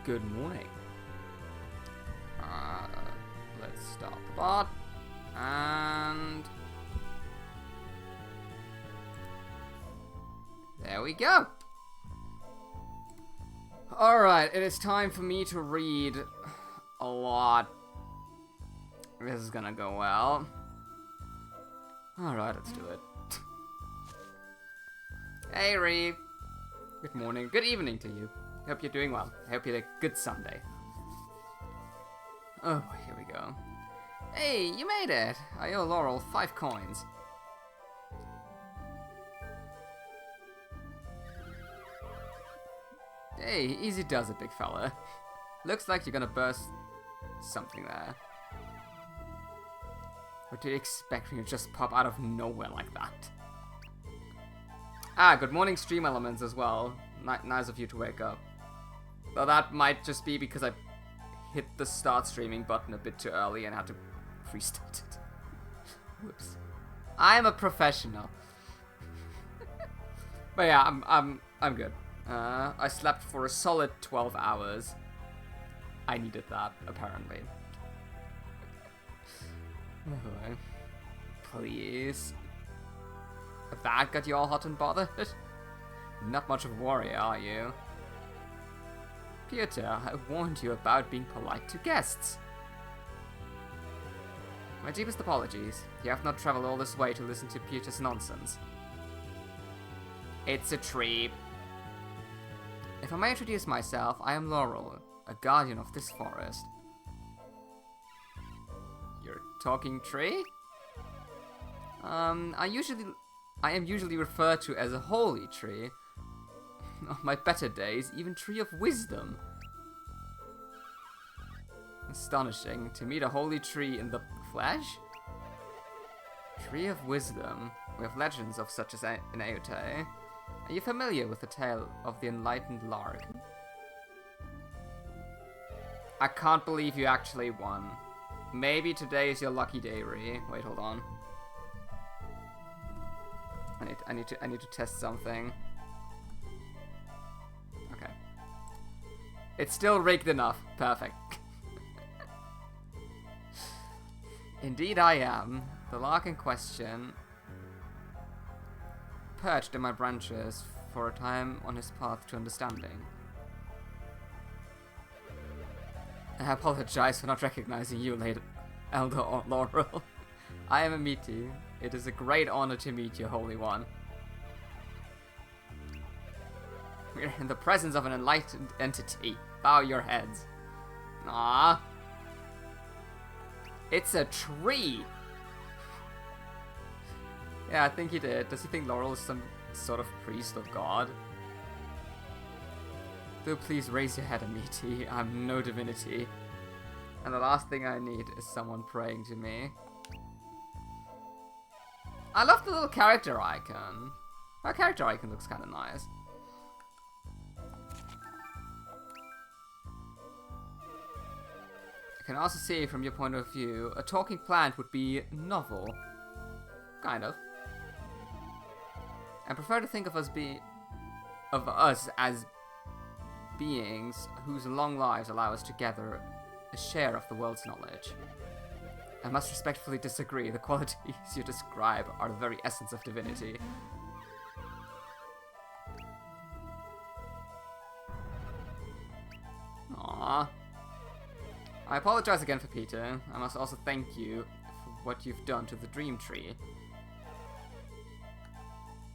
Good morning. Let's start the bot. And there we go. Alright, it is time for me to read a lot. This is gonna go well. Alright, let's do it. Hey, Reeve. Good morning. Good evening to you. Hope you're doing well. I hope you had a good Sunday. Oh, here we go. Hey, you made it. I owe Laurel 5 coins. Hey, easy does it, big fella. Looks like you're gonna burst something there. What do you expect when you just pop out of nowhere like that? Ah, good morning, stream elements as well. Nice of you to wake up. Though that might just be because I hit the start streaming button a bit too early and had to restart it. Whoops. I'm a professional. But yeah, I'm good. I slept for a solid 12 hours. I needed that, apparently. Oh, please. That got you all hot and bothered? Not much of a warrior, are you? Peter, I warned you about being polite to guests. My deepest apologies. You have not traveled all this way to listen to Peter's nonsense. It's a tree. If I may introduce myself, I am Laurel, a guardian of this forest. You're talking tree? I am usually referred to as a holy tree. On my better days, even tree of wisdom. Astonishing to meet a holy tree in the flesh. Tree of wisdom. We have legends of such as in Aote. Are you familiar with the tale of the enlightened lark? I can't believe you actually won. Maybe today is your lucky day, Ree. Wait, hold on. I need to test something. Okay. It's still rigged enough. Perfect. Indeed I am. The lark in question perched in my branches for a time on his path to understanding. I apologize for not recognizing you, Lady Elder Laurel. I am Amiti. It is a great honor to meet you, Holy One. We're in the presence of an enlightened entity. Bow your heads. Ah, it's a tree! Yeah, I think he did. Does he think Laurel is some sort of priest of God? Do please raise your head, Amiti. I'm no divinity. And the last thing I need is someone praying to me. I love the little character icon. Our character icon looks kind of nice. I can also see from your point of view, a talking plant would be novel. Kind of. I prefer to think of us as beings whose long lives allow us to gather a share of the world's knowledge. I must respectfully disagree. The qualities you describe are the very essence of divinity. Aww. I apologize again for Peter. I must also thank you for what you've done to the Dream Tree.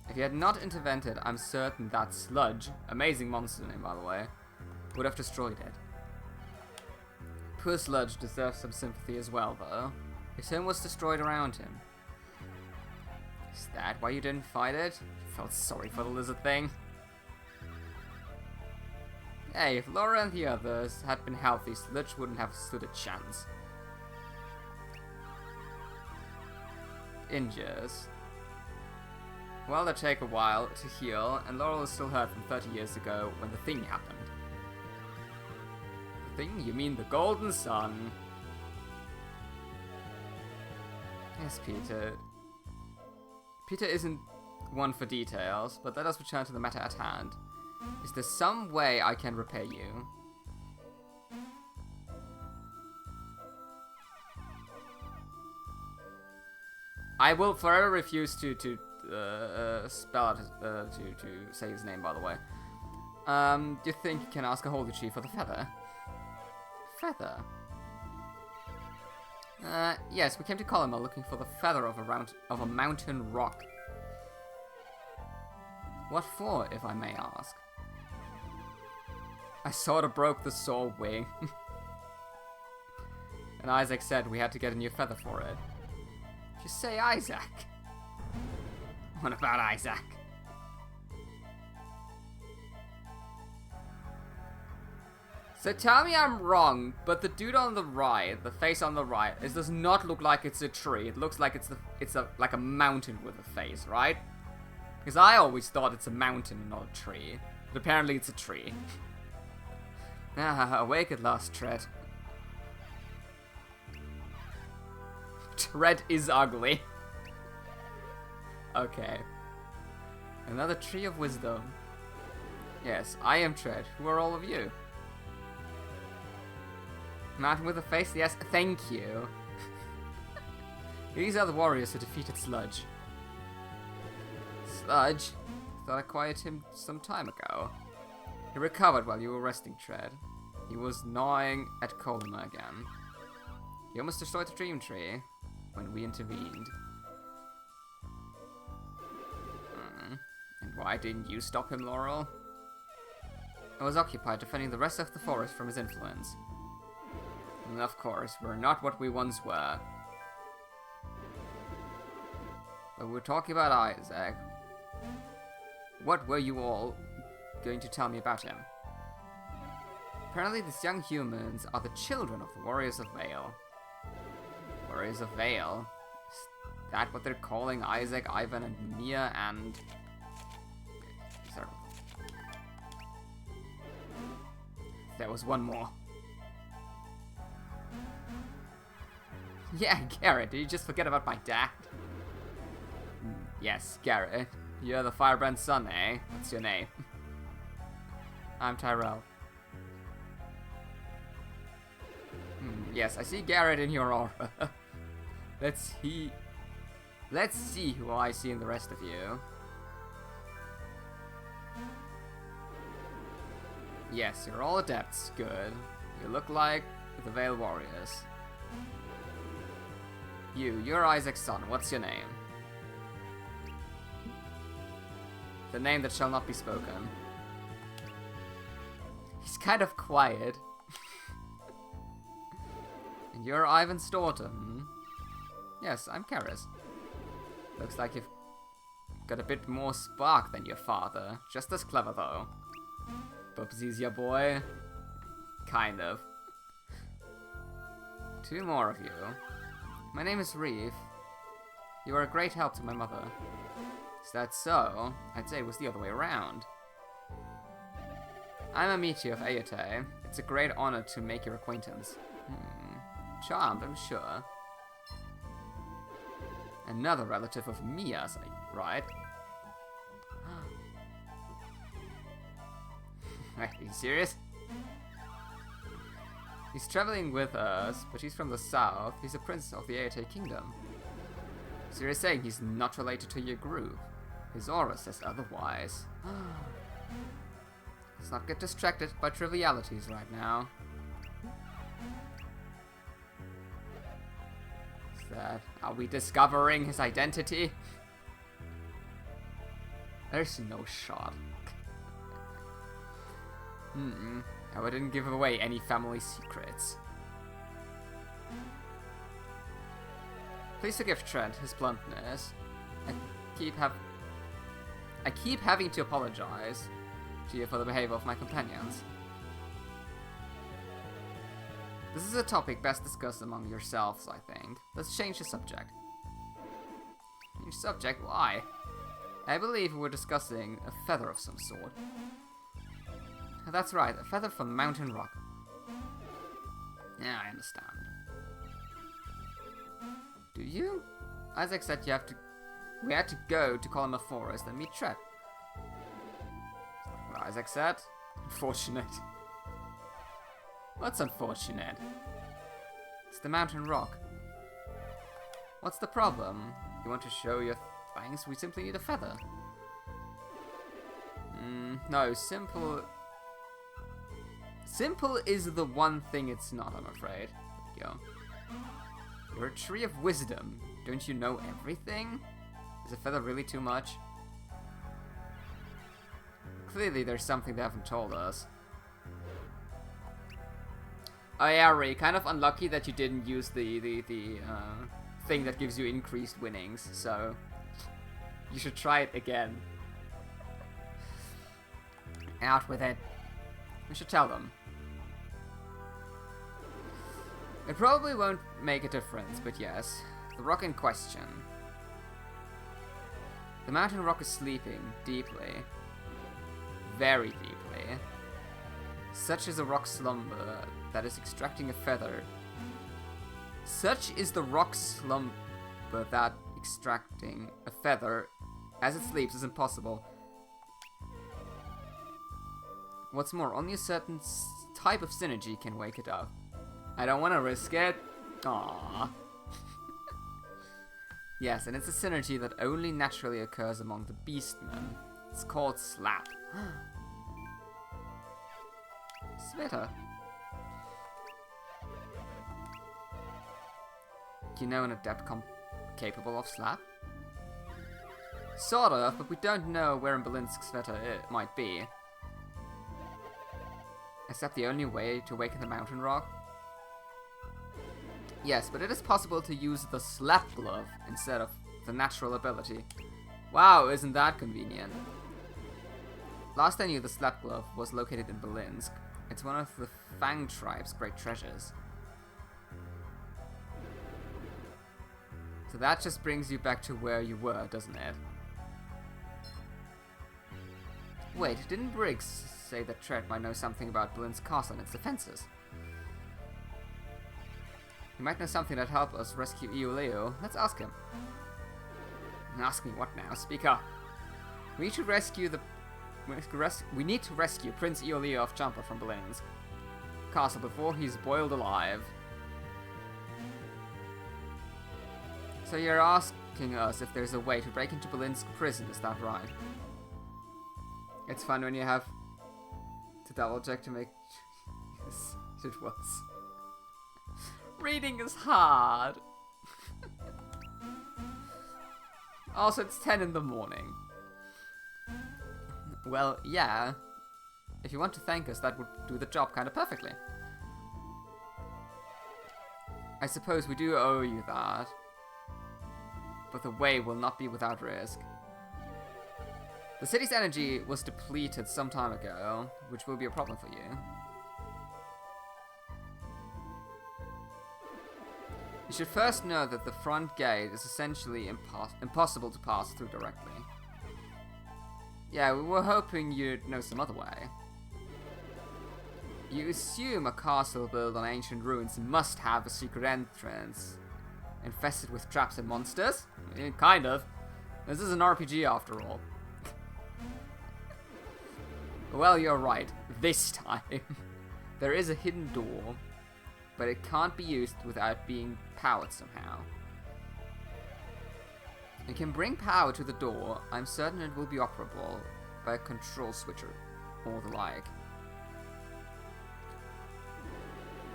If you had not intervened, I'm certain that Sludge, amazing monster name by the way, would have destroyed it. Poor Sludge deserves some sympathy as well, though. His home was destroyed around him. Is that why you didn't fight it? You felt sorry for the lizard thing? Hey, if Laura and the others had been healthy, Sludge wouldn't have stood a chance. Injures. Well, they take a while to heal, and Laurel is still hurt from 30 years ago when the thing happened. The thing? You mean the Golden Sun? Yes, Peter. Peter isn't one for details, but let us return to the matter at hand. Is there some way I can repay you? I will forever refuse to spell out to say his name. By the way, do you think you can ask a holy tree for the feather? Feather. Yes, we came to Colima looking for the feather of a mountain rock. What for, if I may ask? I sort of broke the saw wing. And Isaac said we had to get a new feather for it. Just say Isaac. What about Isaac? So tell me I'm wrong, but the dude on the right, the face on the right, it does not look like it's a tree. It looks like like a mountain with a face, right? Because I always thought it's a mountain and not a tree. But apparently it's a tree. Awake at last, Tread. Tread is ugly. Okay. Another tree of wisdom. Yes, I am Tread. Who are all of you? Mountain with a face? Yes, thank you. These are the warriors who defeated Sludge. Sludge? Thought I quieted him some time ago. He recovered while you were resting, Tread. He was gnawing at Colima again. He almost destroyed the dream tree when we intervened. And why didn't you stop him, Laurel? I was occupied defending the rest of the forest from his influence. And of course, we're not what we once were. But we're talking about Isaac. What were you all going to tell me about him? Apparently these young humans are the children of the Warriors of Vale. Warriors of Vale? Is that what they're calling Isaac, Ivan, and Mia, and... Sorry. There was one more. Yeah, Garrett, did you just forget about my dad? Yes, Garrett. You're the Firebrand's son, eh? What's your name? I'm Tyrell. Yes, I see Garrett in your aura. Let's see who I see in the rest of you. Yes, you're all adepts. Good. You look like the Vale Warriors. You're Isaac's son. What's your name? The name that shall not be spoken. He's kind of quiet. And you're Ivan's daughter, hmm? Yes, I'm Karis. Looks like you've got a bit more spark than your father. Just as clever, though. Bubsy's your boy. Kind of. Two more of you. My name is Reeve. You are a great help to my mother. Is that so? I'd say it was the other way around. I'm a meteor of Ayate. It's a great honor to make your acquaintance. Charmed, I'm sure. Another relative of Mia's, right? Are you serious? He's traveling with us, but he's from the south. He's a prince of the Ayate kingdom. So you're saying he's not related to your group? His aura says otherwise. Let's not get distracted by trivialities right now. Is that... Are we discovering his identity? There's no shot. I didn't give away any family secrets. Please forgive Trent his bluntness. I keep having to apologize to you for the behavior of my companions. This is a topic best discussed among yourselves, I think. Let's change the subject. Change subject? Why? I believe we're discussing a feather of some sort. That's right, a feather from Mountain Rock. Yeah, I understand. Do you? Isaac said we had to go to Colima Forest and meet Tret. What Isaac said? Unfortunate. What's unfortunate? It's the Mountain Rock. What's the problem? You want to show your thanks? We simply need a feather. No, simple... Simple is the one thing it's not, I'm afraid. There we go. You're a tree of wisdom. Don't you know everything? Is a feather really too much? Clearly there's something they haven't told us. Oh yeah, Ray, kind of unlucky that you didn't use the thing that gives you increased winnings, so you should try it again. Out with it. We should tell them. It probably won't make a difference, but yes. The rock in question. The mountain rock is sleeping deeply. Very deeply. Such is a rock slumber that is extracting a feather. Such is the rock slumber that extracting a feather as it sleeps is impossible. What's more, only a certain type of synergy can wake it up. I don't want to risk it. Aww. Yes, and it's a synergy that only naturally occurs among the beastmen. It's called Slap. Sveta. You know an adept capable of Slap? Sort of, but we don't know where in Belinsk Sveta it might be. Is that the only way to awaken the mountain rock? Yes, but it is possible to use the Slap Glove instead of the natural ability. Wow, isn't that convenient? Last I knew, the Slap Glove was located in Belinsk. It's one of the Fang tribe's great treasures. So that just brings you back to where you were, doesn't it? Wait, didn't Briggs say that Tret might know something about Belinsk Castle and its defenses? He might know something that'd help us rescue Iuleo. Let's ask him. Ask me what now? Speak up. We need to rescue Prince Iuleo of Champa from Belinsk Castle before he's boiled alive. So you're asking us if there's a way to break into Belinsk prison, is that right? It's fun when you have to double check to make yes, it was. Reading is hard. Also, it's 10 in the morning. Well, yeah. If you want to thank us, that would do the job kind of perfectly. I suppose we do owe you that. But the way will not be without risk. The city's energy was depleted some time ago, which will be a problem for you. You should first know that the front gate is essentially impossible to pass through directly. Yeah, we were hoping you'd know some other way. You assume a castle built on ancient ruins must have a secret entrance, infested with traps and monsters? Kind of. This is an RPG after all. Well, you're right. This time. There is a hidden door, but it can't be used without being powered somehow. You can bring power to the door. I'm certain it will be operable by a control switcher or the like.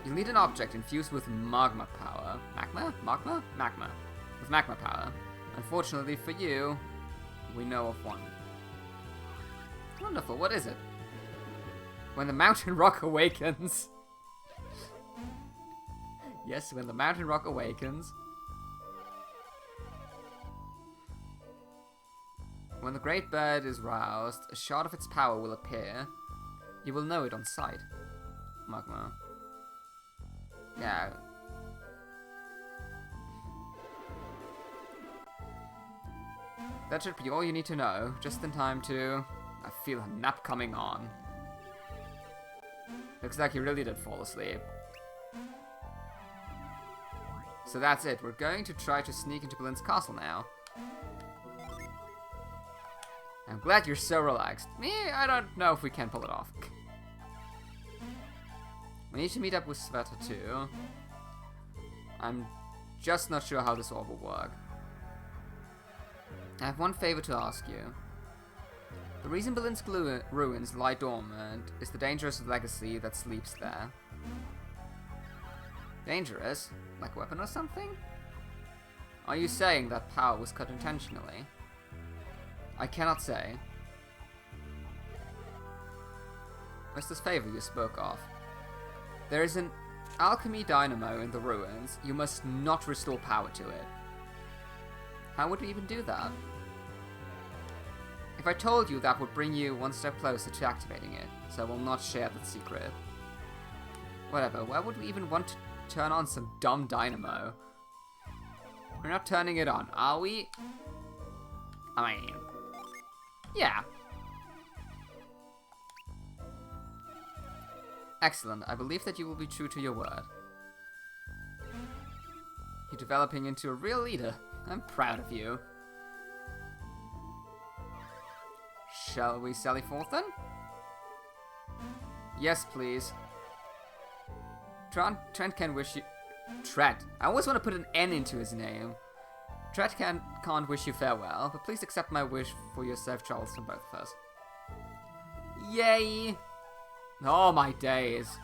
You'll need an object infused with magma power. Magma? Magma? Magma. With magma power. Unfortunately for you, we know of one. Wonderful, what is it? When the mountain rock awakens. Yes, when the mountain rock awakens. When the great bird is roused, a shard of its power will appear. You will know it on sight. Magma. Yeah. That should be all you need to know, just in time to... I feel a nap coming on. Looks like he really did fall asleep. So that's it, we're going to try to sneak into Belinsk Castle now. I'm glad you're so relaxed. Me, I don't know if we can pull it off. We need to meet up with Sveta too. I'm just not sure how this all will work. I have one favor to ask you. The reason Belinsk ruins lie dormant is the dangerous legacy that sleeps there. Dangerous? Like a weapon or something? Are you saying that power was cut intentionally? I cannot say. What's this favor you spoke of? There is an alchemy dynamo in the ruins. You must not restore power to it. How would we even do that? If I told you, that would bring you one step closer to activating it, so I will not share that secret. Whatever, why would we even want to turn on some dumb dynamo? We're not turning it on, are we? I mean, yeah. Excellent, I believe that you will be true to your word. You're developing into a real leader. I'm proud of you. Shall we sally forth then? Yes, please. Trent can wish you... Trent. I always want to put an N into his name. Trent can't wish you farewell, but please accept my wish for your safe travels from both of us. Yay! Oh my days.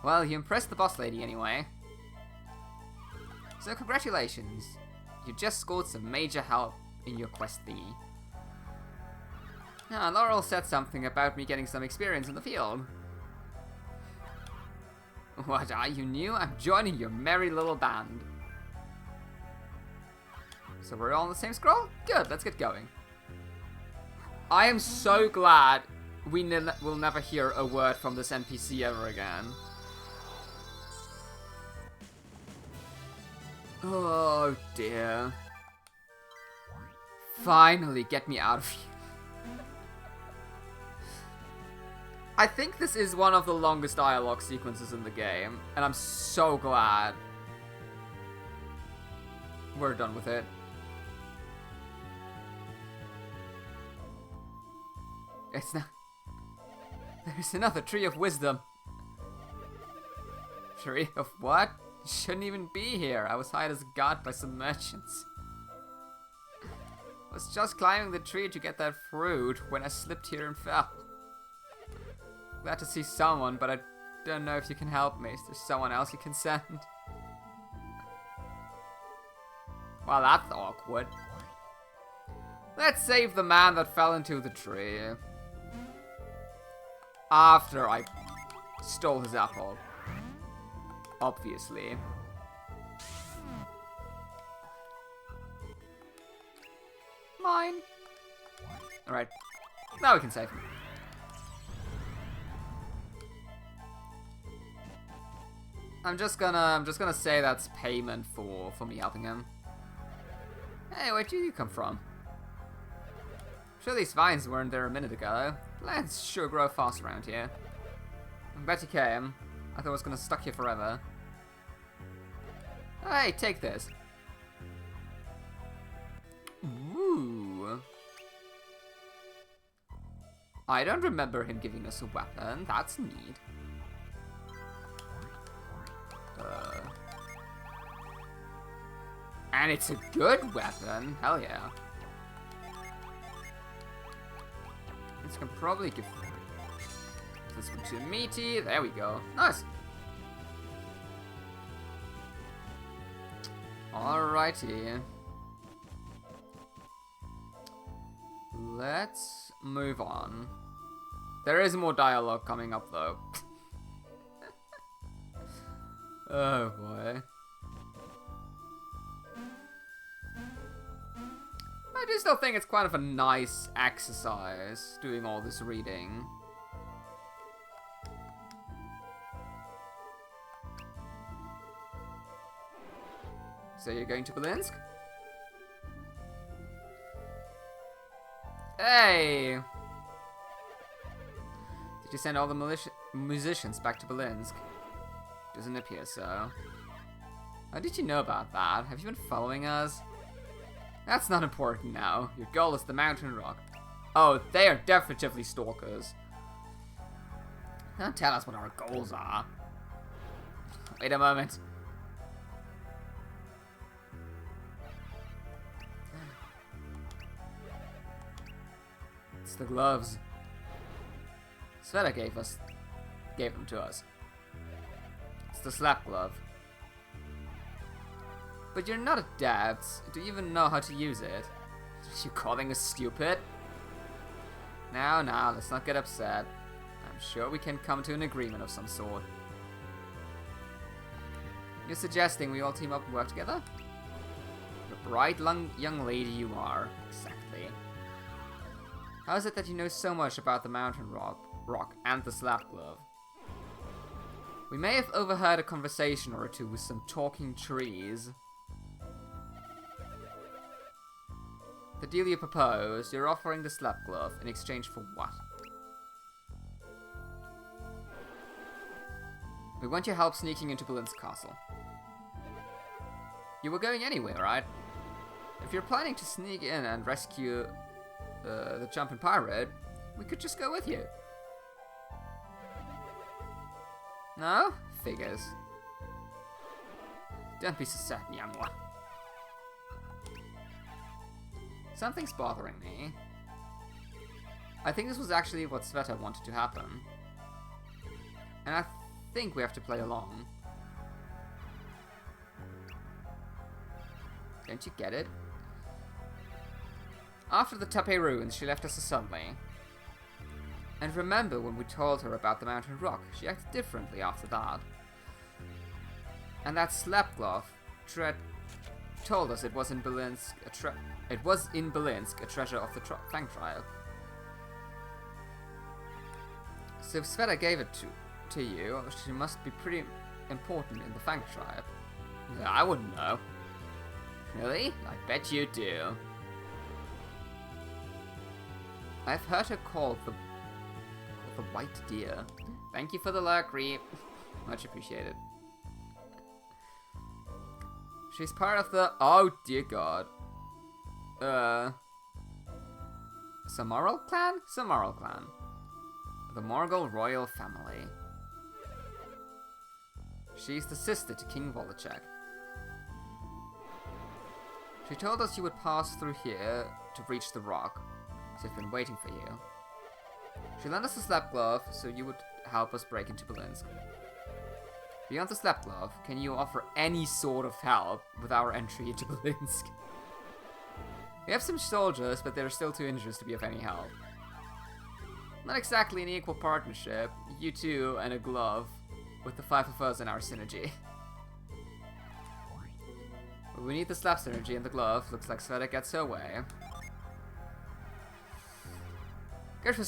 Well, you impressed the boss lady anyway. So congratulations. You just scored some major help in your quest thingy. Ah, Laurel said something about me getting some experience in the field. What, are you new? I'm joining your merry little band. So we're all on the same scroll? Good, let's get going. I am so glad we will never hear a word from this NPC ever again. Oh dear. Finally, get me out of here. I think this is one of the longest dialogue sequences in the game, and I'm so glad we're done with it. It's not... There's another Tree of Wisdom. Tree of what? You shouldn't even be here. I was hired as a guard by some merchants. I was just climbing the tree to get that fruit when I slipped here and fell. Glad to see someone, but I don't know if you can help me. Is there someone else you can send? Well, that's awkward. Let's save the man that fell into the tree. After I stole his apple. Obviously. Mine. Alright. Now we can save him. I'm just gonna say that's payment for me helping him. Hey, where did you come from? Sure these vines weren't there a minute ago. Plants sure grow fast around here. I'm glad you came. I thought I was gonna stuck here forever. Hey, take this. Ooh. I don't remember him giving us a weapon. That's neat. And it's a good weapon. Hell yeah. This can probably give this one to meaty. There we go. Nice. Alrighty. Let's move on. There is more dialogue coming up though. Oh boy. I do still think it's kind of a nice exercise doing all this reading. So you're going to Belinsk? Hey! Did you send all the musicians back to Belinsk? Doesn't appear so. How did you know about that? Have you been following us? That's not important now. Your goal is the mountain rock. Oh, they are definitively stalkers. Don't tell us what our goals are. Wait a moment. It's the gloves. Sveta gave them to us. It's the slap glove. But you're not adept. Do you even know how to use it? Are you calling us stupid? Now, let's not get upset. I'm sure we can come to an agreement of some sort. You're suggesting we all team up and work together? The bright young lady you are. Exactly. How is it that you know so much about the mountain rock and the slap glove? We may have overheard a conversation or two with some talking trees. The deal you propose, you're offering the slap glove in exchange for what? We want your help sneaking into Bolin's castle. You were going anyway, right? If you're planning to sneak in and rescue the jumping pirate, we could just go with you. No? Figures. Don't be so certain, young one. Something's bothering me. I think this was actually what Sveta wanted to happen. And I think we have to play along. Don't you get it? After the Tape ruins, she left us suddenly. And remember when we told her about the mountain rock, she acted differently after that. And that slap glove told us it was in Belinsk a treasure of the Fang trial. So if Sveta gave it to you, she must be pretty important in the Fang tribe. Yeah, I wouldn't know. Really? I bet you do. I've heard her called the White Deer. Thank you for the lurk, Reap. Much appreciated. She's part of the... Oh, dear God. Samaral clan? Samaral clan. The Morgul royal family. She's the sister to King Wolochek. She told us you would pass through here to reach the rock, so we've been waiting for you. She lent us a slap glove, so you would help us break into Belinsk. Beyond the slap glove, can you offer any sort of help with our entry into Belinsk? We have some soldiers, but they're still too injured to be of any help. Not exactly an equal partnership, you two and a glove, with the 5 of us in our synergy. But we need the slap synergy and the glove. Looks like Sveta gets her way. Guess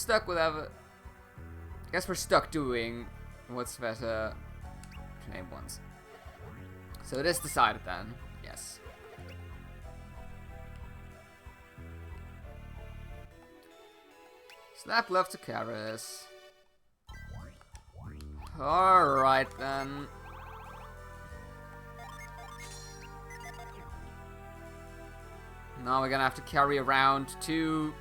we're stuck doing what Sveta name wants. So it is decided then. Yes. Slap glove to Karis. Alright then. Now we're gonna have to carry around 2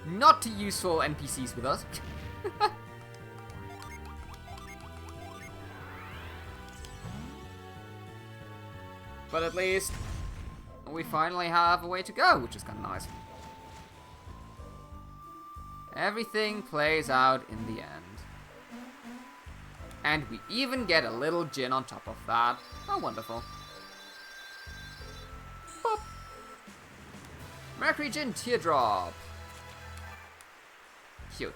not too useful NPCs with us. But at least we finally have a way to go, which is kind of nice. Everything plays out in the end. And we even get a little Djinn on top of that. How wonderful. Boop. Mercury Djinn Teardrop. Cute.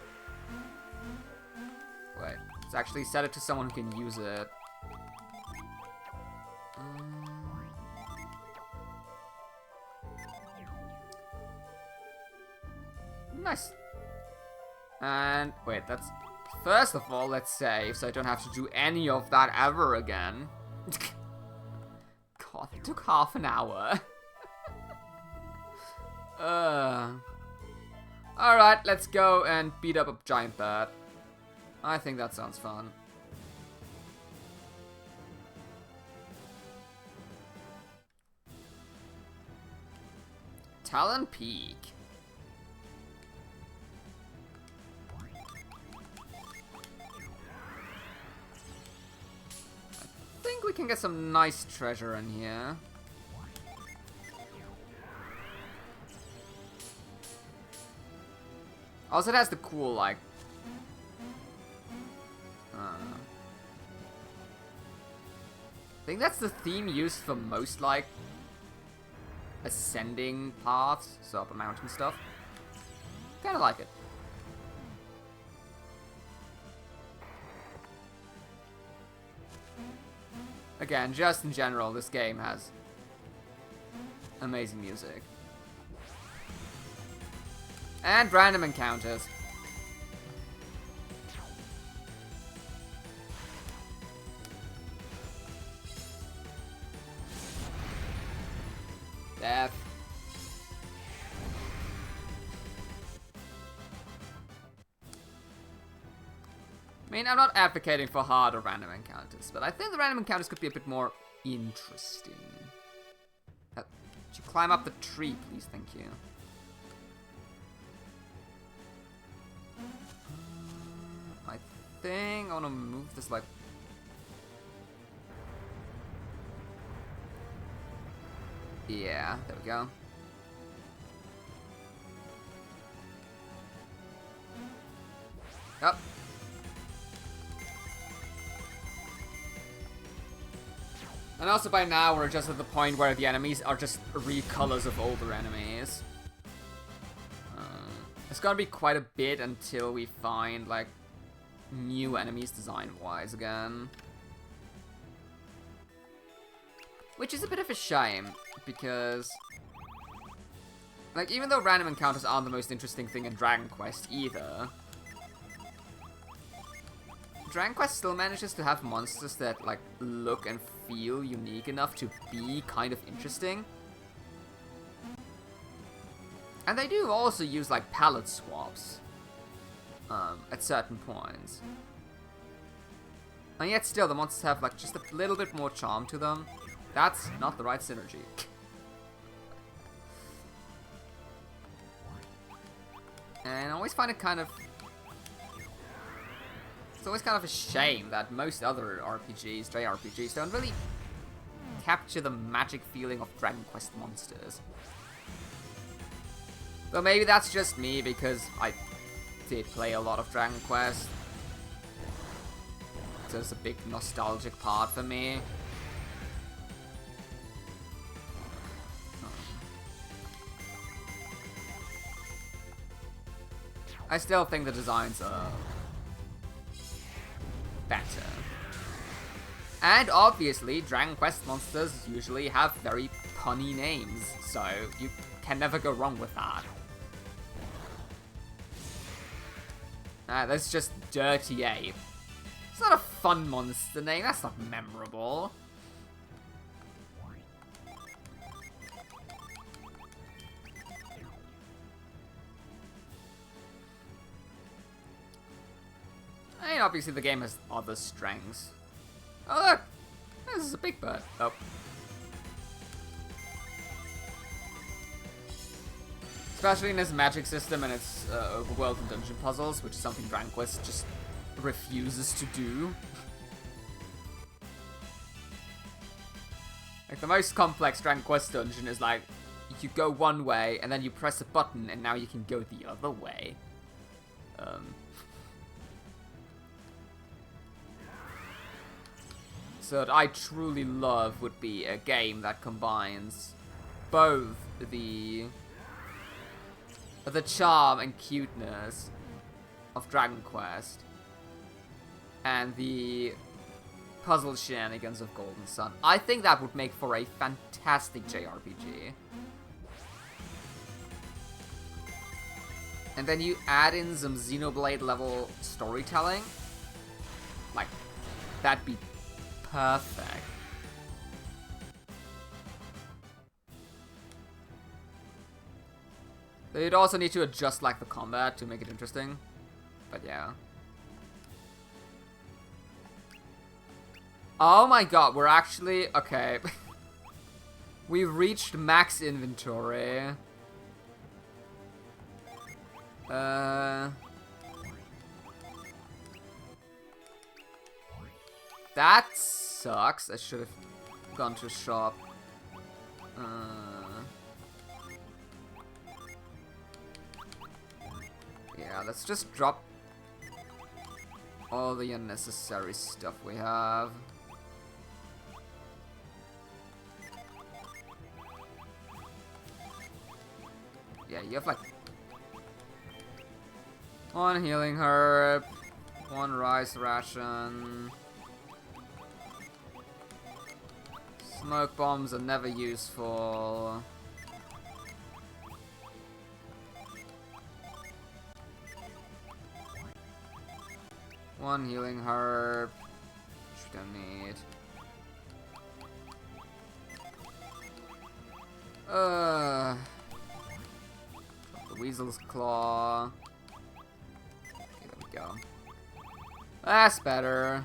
Wait, let's actually set it to someone who can use it. Nice. And wait, that's... First of all, let's save so I don't have to do any of that ever again. God, it took half an hour. Alright, let's go and beat up a giant bird. I think that sounds fun. Talon Peak. I think we can get some nice treasure in here. Also, it has the cool, like... I think that's the theme used for most, like, ascending paths, so up a mountain stuff. Kinda like it. Again, just in general, this game has amazing music. And random encounters. Death. I mean, I'm not advocating for harder random encounters, but I think the random encounters could be a bit more interesting. Would you climb up the tree, please? Thank you. I think I want to move this, like... Yeah, there we go. Up. And also by now we're just at the point where the enemies are just recolors of older enemies. It's gonna be quite a bit until we find, like, new enemies design-wise again. Which is a bit of a shame, because... like, even though random encounters aren't the most interesting thing in Dragon Quest either... Dragon Quest still manages to have monsters that, like, look and feel unique enough to be kind of interesting. And they do also use, like, palette swaps at certain points. And yet still, the monsters have, like, just a little bit more charm to them. That's not the right synergy. And I always find it kind of... it's always kind of a shame that most other RPGs, JRPGs, don't really capture the magic feeling of Dragon Quest monsters. But maybe that's just me, because I did play a lot of Dragon Quest. So it's a big nostalgic part for me. I still think the designs are better. And obviously, Dragon Quest monsters usually have very punny names, so you can never go wrong with that. That's just Dirty Ape. It's not a fun monster name, that's not memorable. I mean, obviously the game has other strengths. Oh look! This is a big bird. Oh. Especially in its magic system and its overworld and dungeon puzzles, which is something Dragon Quest just refuses to do. Like, the most complex Dragon Quest dungeon is like, you go one way, and then you press a button, and now you can go the other way. So what I truly love would be a game that combines both the charm and cuteness of Dragon Quest and the puzzle shenanigans of Golden Sun. I think that would make for a fantastic JRPG. And then you add in some Xenoblade level storytelling. Like, that'd be perfect. You'd also need to adjust, like, the combat to make it interesting. But yeah. Oh my god, we're actually... okay. We've reached max inventory. That sucks. I should have gone to a shop. Yeah, let's just drop all the unnecessary stuff we have. Yeah, you have like one healing herb, one rice ration. Smoke bombs are never useful. One healing herb, which we don't need. The weasel's claw. Okay, there we go. That's better.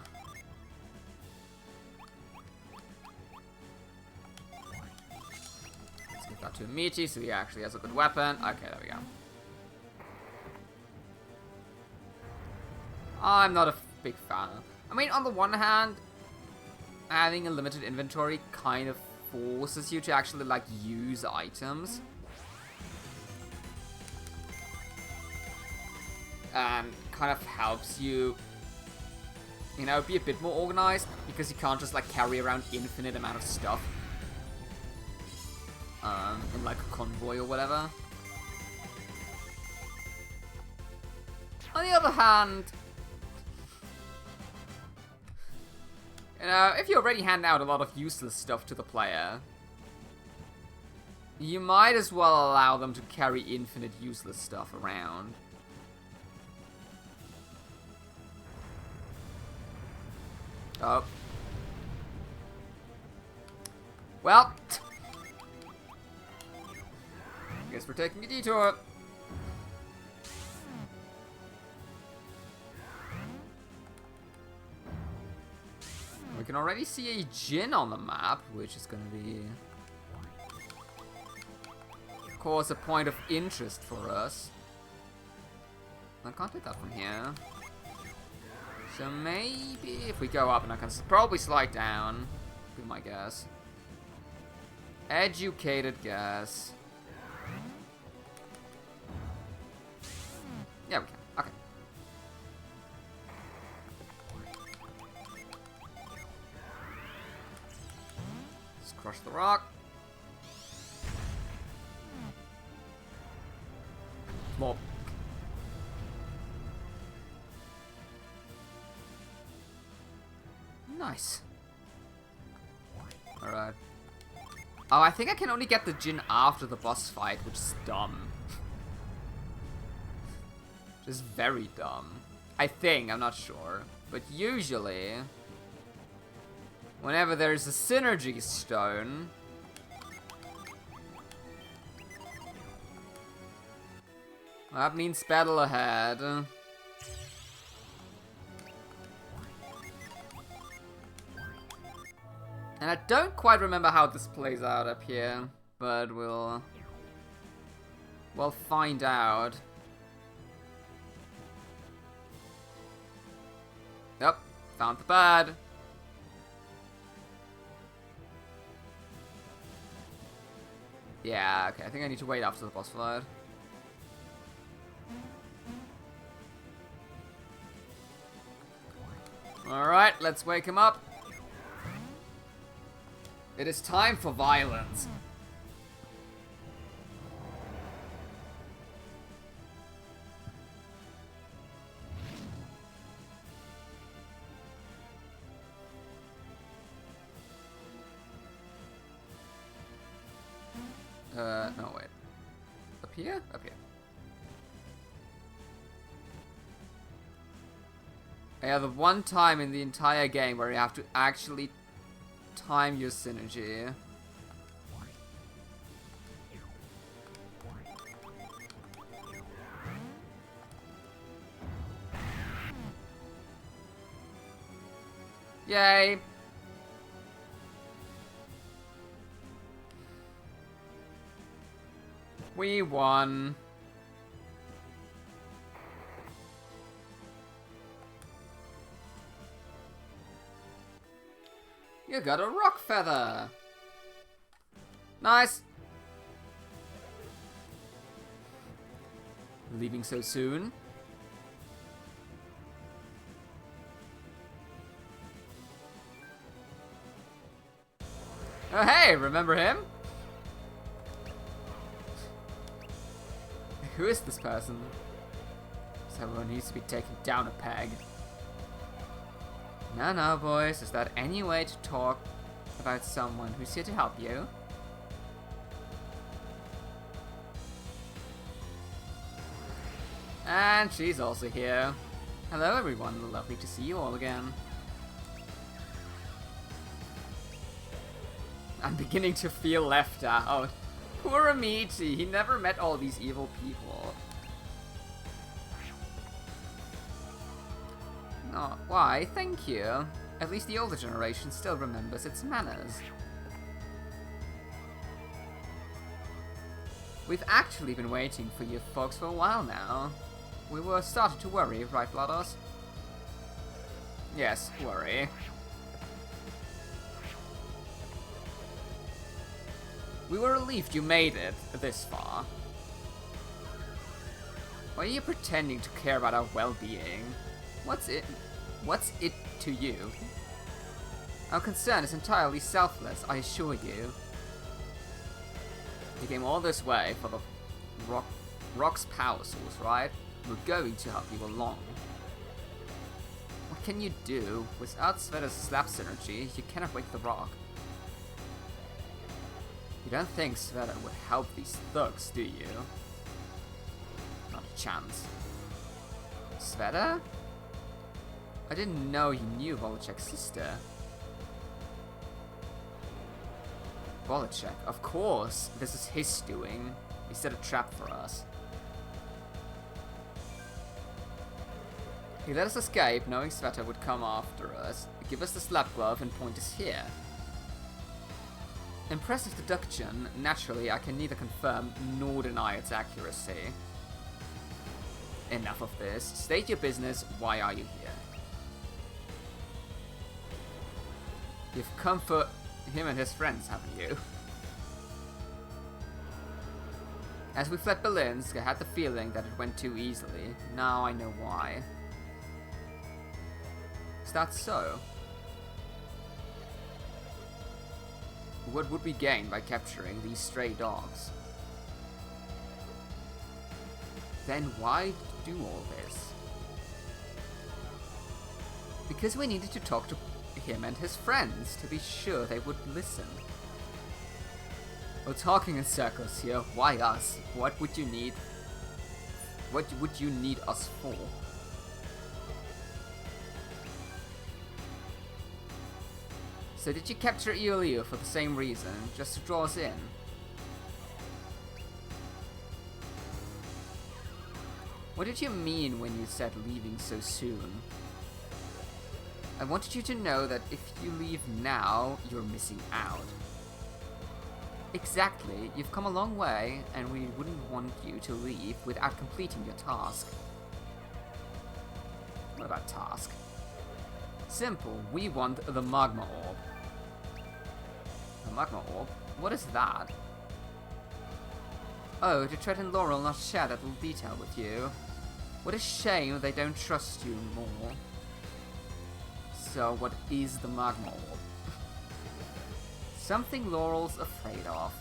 Let's give that to Michi so he actually has a good weapon. Okay, there we go. I'm not a big fan. I mean, on the one hand, having a limited inventory kind of forces you to actually, like, use items. And kind of helps you, you know, be a bit more organized, because you can't just, like, carry around infinite amount of stuff. In, like, a convoy or whatever. On the other hand, you know, if you already hand out a lot of useless stuff to the player, you might as well allow them to carry infinite useless stuff around. Oh. Well. Guess we're taking a detour. We can already see a Djinn on the map, which is going to be, of course, a point of interest for us. I can't take that from here. So maybe if we go up, and I can probably slide down, be my guess. Educated guess. Yeah, we can. Okay. Let's crush the rock. More. Nice. Alright. Oh, I think I can only get the Djinn after the boss fight, which is dumb. Just very dumb. I think, I'm not sure. But usually, whenever there's a synergy stone, that means battle ahead. And I don't quite remember how this plays out up here, but we'll find out. Yep, found the bird. Yeah, okay, I think I need to wait after the boss fight. Alright, let's wake him up. It is time for violence. No, wait. Up here? Up here. Yeah, the one time in the entire game where you have to actually time your synergy. Yay! We won. You got a rock feather. Nice. Leaving so soon? Oh hey, remember him? Who is this person? Someone needs to be taken down a peg. No, boys. Is that any way to talk about someone who's here to help you? And she's also here. Hello, everyone. Lovely to see you all again. I'm beginning to feel left out. Poor Amiti. He never met all these evil people. Oh, why? Thank you. At least the older generation still remembers its manners. We've actually been waiting for you folks for a while now. We were starting to worry, right, Blodos? Yes, worry. We were relieved you made it this far. Why are you pretending to care about our well-being? What's it to you? Our concern is entirely selfless, I assure you. You came all this way for the Rock's power source, right? We're going to help you along. What can you do? Without Sveta's slap synergy, you cannot wake the Rock. You don't think Sveta would help these thugs, do you? Not a chance. Sveta? I didn't know you knew Volachek's sister. Volachek, of course. This is his doing. He set a trap for us. He let us escape, knowing Sveta would come after us, give us the slap glove, and point us here. Impressive deduction. Naturally, I can neither confirm nor deny its accuracy. Enough of this. State your business. Why are you here? You've come for him and his friends, haven't you? As we fled Berlinsk, I had the feeling that it went too easily. Now I know why. Is that so? What would we gain by capturing these stray dogs? Then why do all this? Because we needed to talk to him and his friends to be sure they would listen. We're talking in circles here. Why us? What would you need? What would you need us for? So did you capture Iolio for the same reason, just to draw us in? What did you mean when you said leaving so soon? I wanted you to know that if you leave now, you're missing out. Exactly, you've come a long way, and we wouldn't want you to leave without completing your task. What about task? Simple, we want the Magma Orb. The Magma Orb? What is that? Oh, did Tred and Laurel not share that little detail with you? What a shame they don't trust you more. So, what is the Magma Orb? Something Laurel's afraid of.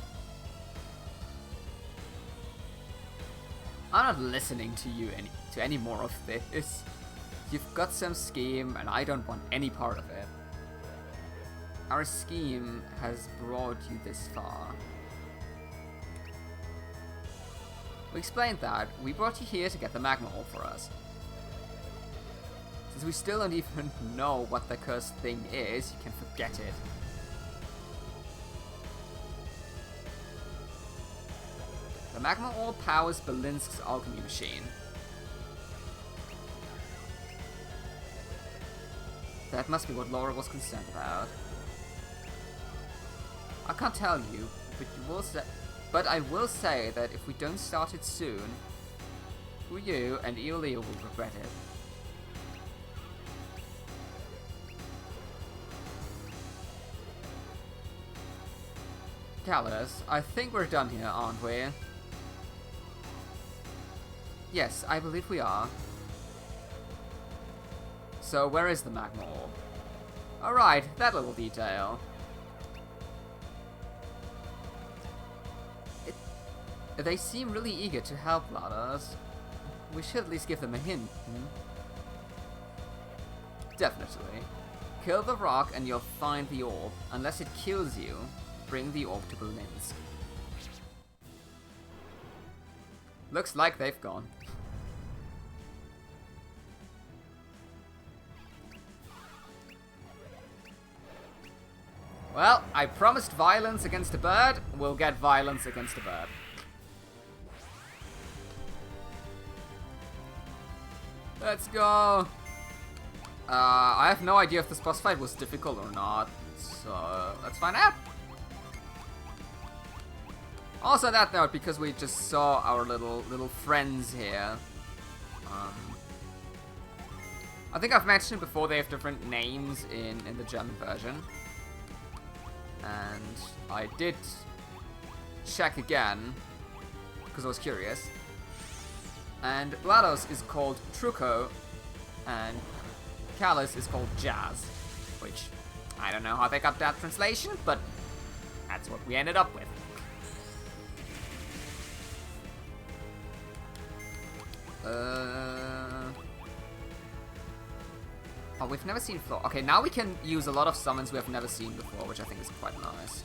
I'm not listening to you any more of this. You've got some scheme, and I don't want any part of it. Our scheme has brought you this far. We explained that. We brought you here to get the Magma Orb for us. Since we still don't even know what the cursed thing is, you can forget it. The Magma Orb powers Berlinsk's alchemy machine. That must be what Laura was concerned about. I can't tell you, but I will say that if we don't start it soon, you and Iolio will regret it. Calidus, I think we're done here, aren't we? Yes, I believe we are. So where is the Magma Orb? Alright, that little detail. They seem really eager to help Ladders. We should at least give them a hint. Definitely. Kill the rock and you'll find the orb. Unless it kills you, bring the orb to Berlinsk. Looks like they've gone. Well, I promised violence against a bird. We'll get violence against a bird. Let's go. I have no idea if this boss fight was difficult or not, so let's find out. Also on that note, because we just saw our little friends here, I think I've mentioned before they have different names in the German version. And I did check again, because I was curious. And GLaDOS is called Truco, and Callus is called Jazz, which I don't know how they got that translation, but that's what we ended up with. Oh, we've never seen Floor. Okay, now we can use a lot of summons we have never seen before, which I think is quite nice.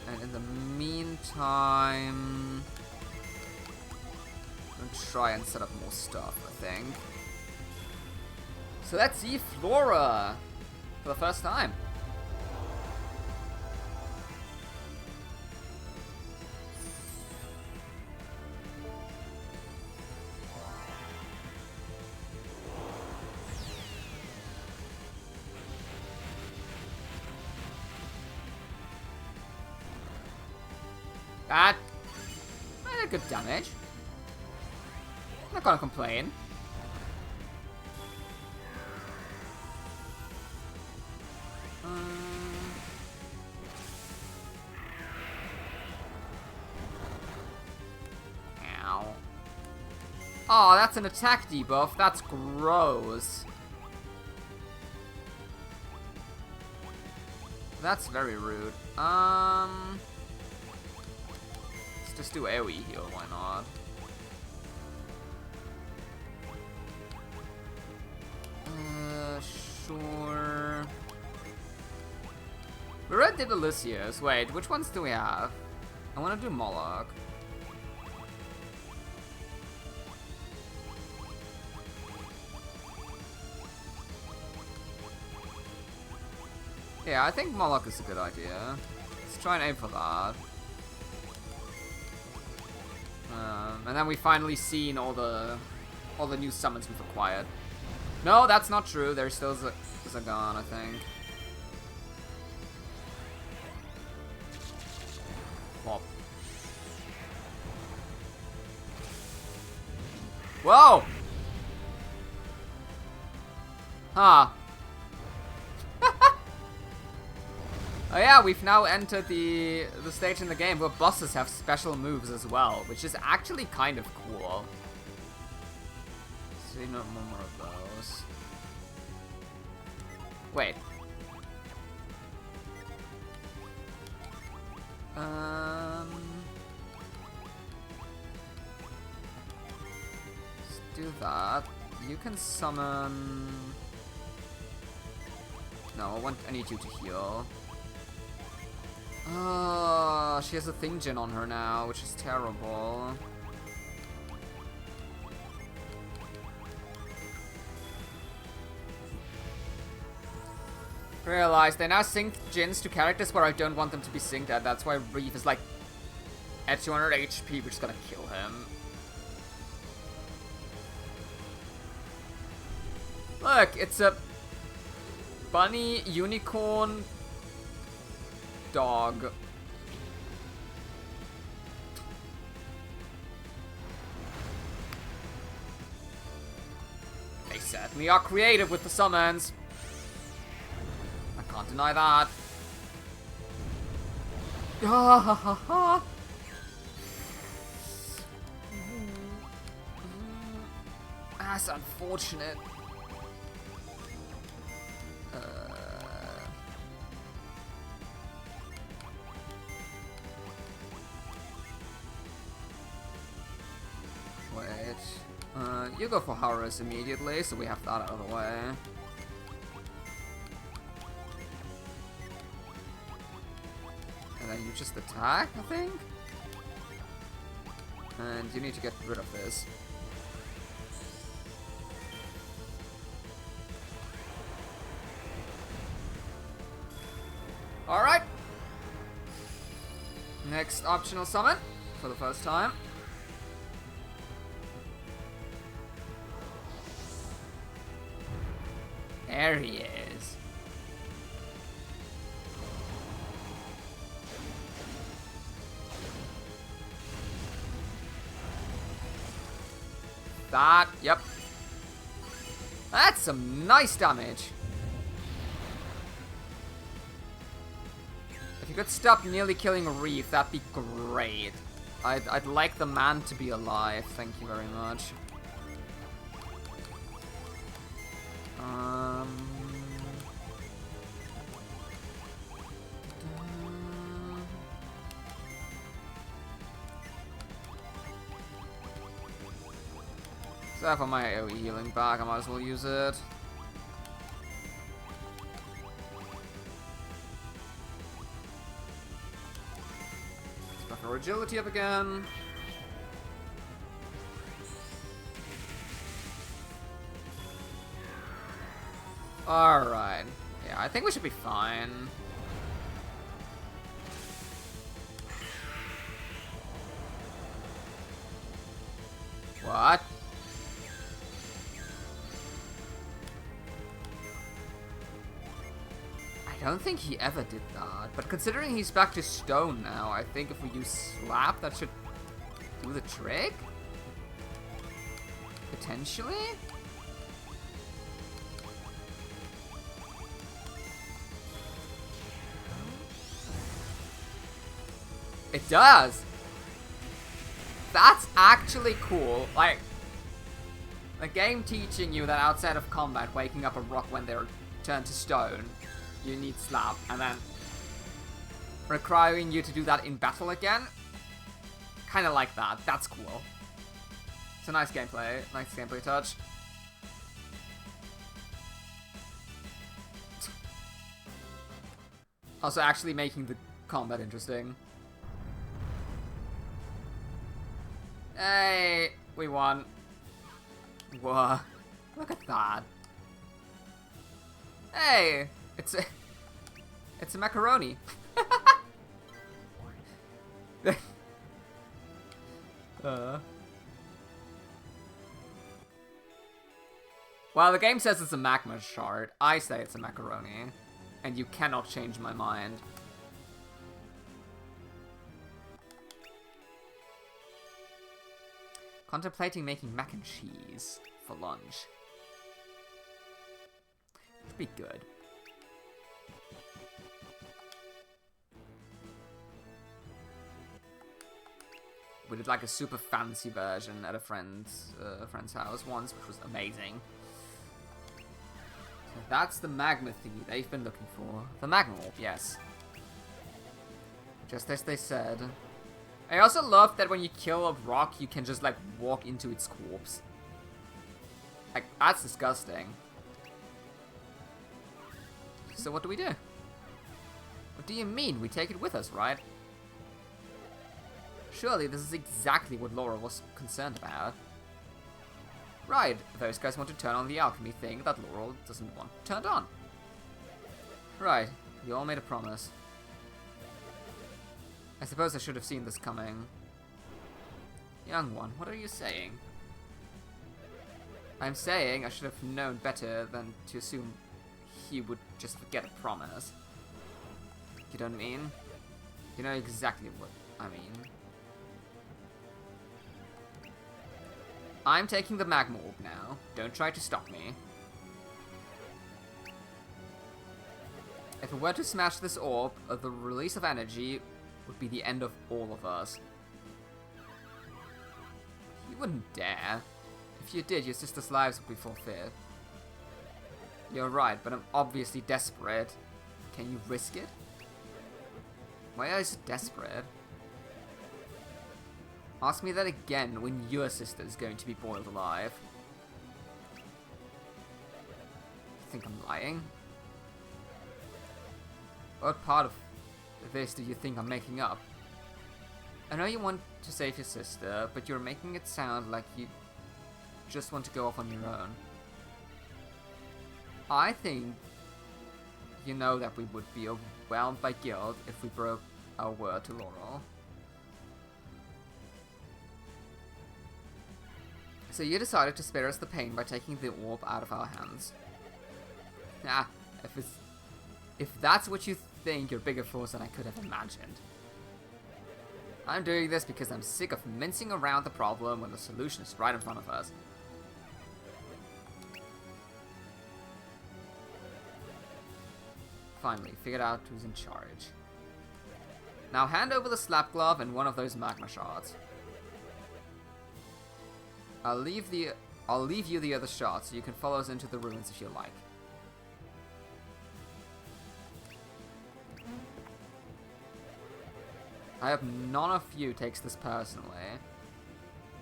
And in the meantime, I'm gonna try and set up more stuff, I think. So let's see Flora for the first time. That good damage. Not gonna complain. Ow. Oh, that's an attack debuff. That's gross. That's very rude. Just do AoE heal, why not? Sure. We already did Elysius. Wait, which ones do we have? I want to do Moloch. Yeah, I think Moloch is a good idea. Let's try and aim for that. And then we finally seen all the new summons we've acquired. No, that's not true. There's still Zagan, I think. Plop. Whoa! Huh. Oh yeah, we've now entered the stage in the game where bosses have special moves as well, which is actually kind of cool. See no more of those. Wait. Let's do that. You can summon. No, I need you to heal. Oh, she has a Thing Djinn on her now, which is terrible. Realize they now sync Djinns to characters where I don't want them to be synced at. That's why Reef is like at 200 HP, which is gonna kill him. Look, it's a bunny unicorn dog. They certainly are creative with the summons. I can't deny that. That's unfortunate. You go for Horus immediately, so we have that out of the way. And then you just attack, I think? And you need to get rid of this. Alright! Next optional summon, for the first time. There he is. That, yep. That's some nice damage. If you could stop nearly killing Reef, that'd be great. I'd like the man to be alive, thank you very much. So for my AoE healing back, I might as well use it. Let's buff our agility up again. Alright. Yeah, I think we should be fine. What? I don't think he ever did that, but considering he's back to stone now, I think if we use Slap, that should do the trick? Potentially? It does! That's actually cool. Like, the game teaching you that outside of combat, waking up a rock when they're turned to stone, you need Slap, and then requiring you to do that in battle again. Kinda like that. That's cool. It's a nice gameplay touch. Also actually making the combat interesting. Hey, we won. Whoa, look at that. Hey, it's a macaroni. Well, the game says it's a magma shard. I say it's a macaroni, and you cannot change my mind. Contemplating making mac and cheese for lunch. Would be good. We did like a super fancy version at a friend's house once, which was amazing. So that's the magma thingy they've been looking for. The magma orb, yes. Just as they said. I also love that when you kill a rock, you can just, like, walk into its corpse. Like, that's disgusting. So what do we do? What do you mean? We take it with us, right? Surely this is exactly what Laura was concerned about. Right, those guys want to turn on the alchemy thing that Laura doesn't want turned on. Right, we all made a promise. I suppose I should have seen this coming. Young one, what are you saying? I'm saying I should have known better than to assume he would just forget a promise. You know what I mean? You know exactly what I mean. I'm taking the magma orb now. Don't try to stop me. If we were to smash this orb, the release of energy would be the end of all of us. You wouldn't dare. If you did, your sister's lives would be forfeit. You're right, but I'm obviously desperate. Can you risk it? Why are you so desperate? Ask me that again when your sister's going to be boiled alive. think I'm lying? What part of this do you think I'm making up? I know you want to save your sister, but you're making it sound like you just want to go off on your own. I think you know that we would be overwhelmed by guilt if we broke our word to Laurel. So you decided to spare us the pain by taking the orb out of our hands. Ah, if that's what you think, you're bigger fools than I could have imagined. I'm doing this because I'm sick of mincing around the problem when the solution is right in front of us. Finally, figured out who's in charge. Now hand over the slap glove and one of those magma shards. I'll leave you the other shards so you can follow us into the ruins if you like. I hope none of you takes this personally.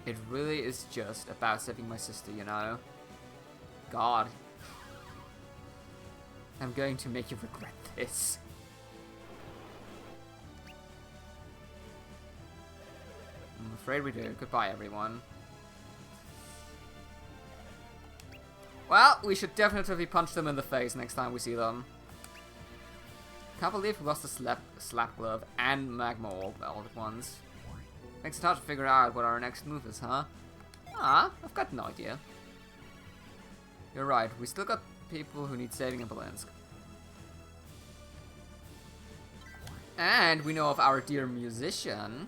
It really is just about saving my sister, you know? God. I'm going to make you regret this. I'm afraid we do. Goodbye, everyone. Well, we should definitely punch them in the face next time we see them. Can't believe we lost the slap glove and magma orb all at once. Makes it hard to figure out what our next move is, huh? Ah, I've got no idea. You're right, we still got people who need saving in Belensk. And we know of our dear musician.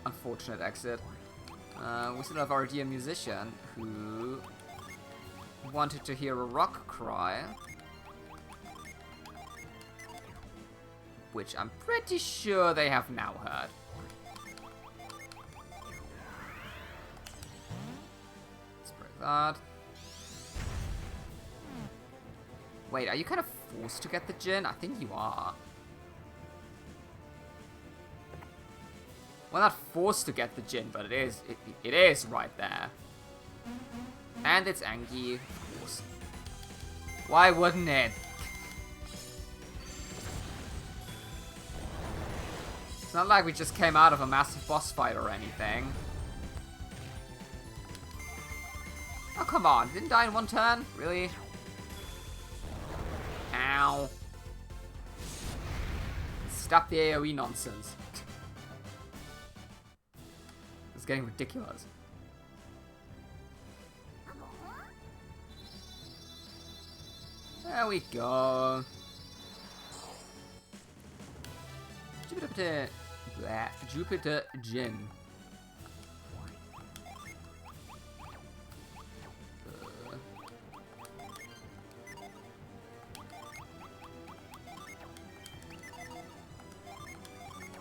Unfortunate exit. We still have our dear musician who wanted to hear a rock cry. Which I'm pretty sure they have now heard. Let's break that. Wait, are you kind of forced to get the Djinn? I think you are. Well, not forced to get the Djinn, but it is right there. And it's Angie, of course. Why wouldn't it? It's not like we just came out of a massive boss fight or anything. Oh, come on. Didn't die in one turn? Really? Ow. Stop the AoE nonsense. It's getting ridiculous. There we go. Jupiter Djinn.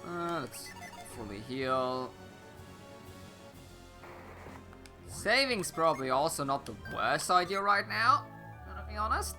Let's fully heal. Saving's probably also not the worst idea right now, to be honest.